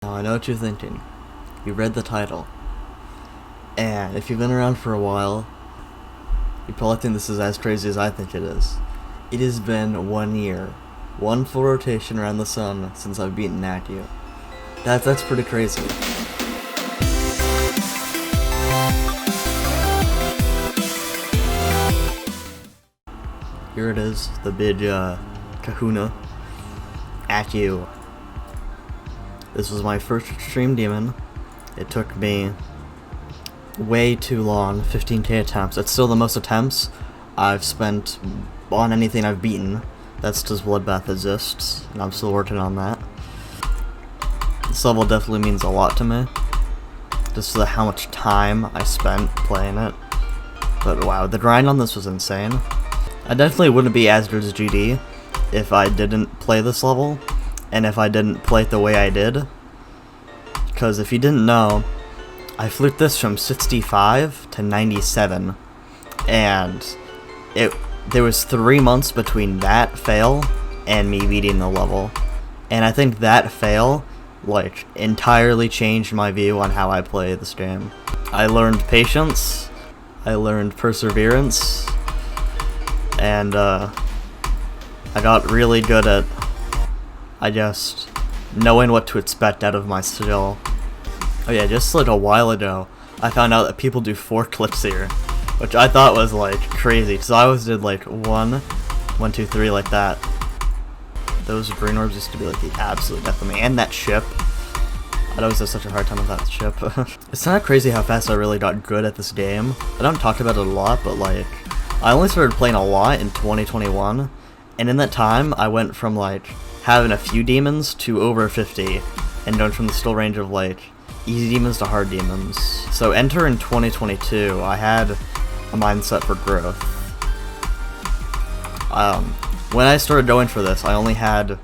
Now I know what you're thinking. You read the title. And if you've been around for a while, you probably think this is as crazy as I think it is. It has been 1 year, one full rotation around the sun since I've beaten ACU. That's pretty crazy. Here it is, the big kahuna, ACU. This was my first extreme demon. It took me way too long, 15k attempts. It's still the most attempts I've spent on anything I've beaten. That's just Bloodbath exists, and I'm still working on that. This level definitely means a lot to me, just for how much time I spent playing it. But wow, the grind on this was insane. I definitely wouldn't be as good as GD if I didn't play this level, and if I didn't play it the way I did. Because if you didn't know, I flipped this from 65 to 97, and there was 3 months between that fail and me beating the level. And I think that fail, like, entirely changed my view on how I play this game. I learned patience, I learned perseverance, and I got really good at just knowing what to expect out of my skill. Oh yeah, just like a while ago, I found out that people do 4 clicks here, which I thought was like crazy, because I always did like 1, 2, 3 like that. Those green orbs used to be like the absolute death of me, and that ship. I'd always have such a hard time with that ship. It's not crazy how fast I really got good at this game. I don't talk about it a lot, but like, I only started playing a lot in 2021, and in that time, I went from like having a few demons to over 50, and going from the skill range of like easy demons to hard demons. So enter in 2022, I had a mindset for growth. When I started going for this, I only had,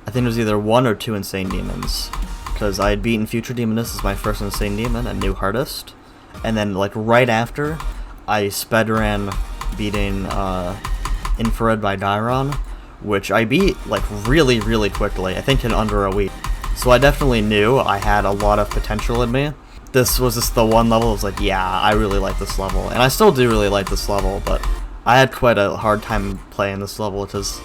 I think it was either 1 or 2 insane demons, because I had beaten Future Demoness as my first insane demon and new hardest, and then like right after, I sped ran beating Infrared by Dairon, which I beat like really quickly, I think in under a week. So I definitely knew I had a lot of potential in me. This was just the one level I was like, yeah, I really like this level. And I still do really like this level, but I had quite a hard time playing this level, because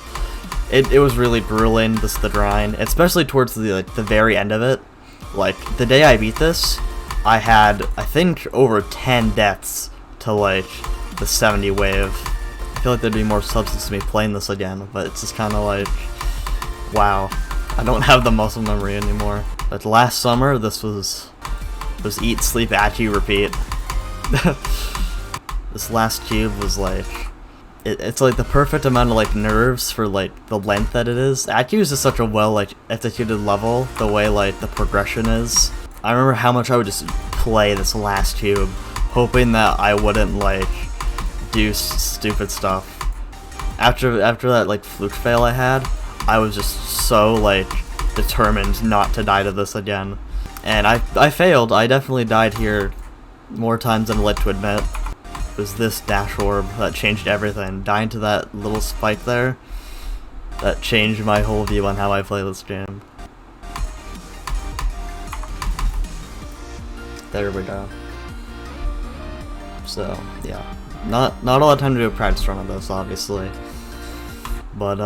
it was really grueling, the grind, especially towards the very end of it. Like, the day I beat this, I had, I think, over 10 deaths to like the 70 wave. I feel like there'd be more substance to me playing this again, but it's just kind of like, wow. I don't have the muscle memory anymore. But last summer, this was eat, sleep, ACU, repeat. This last cube was like, it's like the perfect amount of like nerves for like the length that it is. ACU is just such a well like executed level, the way like the progression is. I remember how much I would just play this last cube, hoping that I wouldn't like do stupid stuff. After that like fluke fail I had, I was just so like determined not to die to this again, and I failed. I definitely died here more times than I'd like to admit. It was this dash orb that changed everything. Dying to that little spike there, that changed my whole view on how I play this game. There we go. So yeah, not a lot of time to do a practice run of this, obviously, but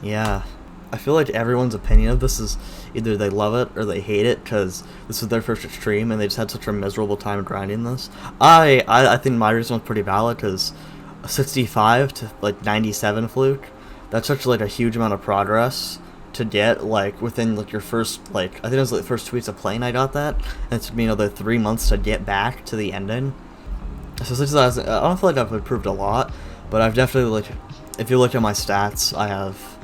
yeah. I feel like everyone's opinion of this is either they love it or they hate it, because this is their first extreme and they just had such a miserable time grinding this. I think my reason was pretty valid, because 65 to like 97 fluke, that's such like a huge amount of progress to get like within like your first, like I think it was like the first 2 weeks of playing I got that, and it took me another 3 months to get back to the ending. So I don't feel like I've improved a lot, but I've definitely, like, if you look at my stats, I have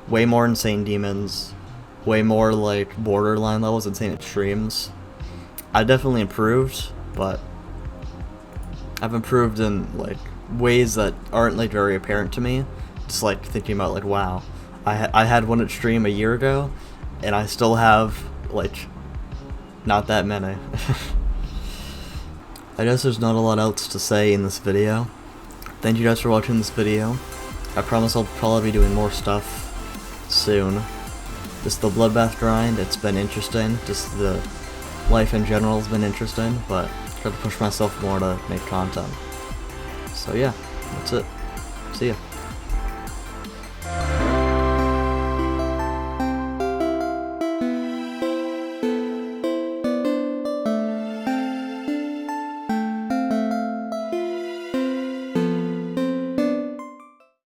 way more insane demons, way more like borderline levels, insane extremes. I definitely improved, but I've improved in like ways that aren't like very apparent to me. Just like thinking about like, wow, I had one extreme a year ago, and I still have like not that many. I guess there's not a lot else to say in this video. Thank you guys for watching this video. I promise I'll probably be doing more stuff soon. Just the bloodbath grind, it's been interesting. Just the life in general has been interesting, but try to push myself more to make content. So yeah, that's it. See ya.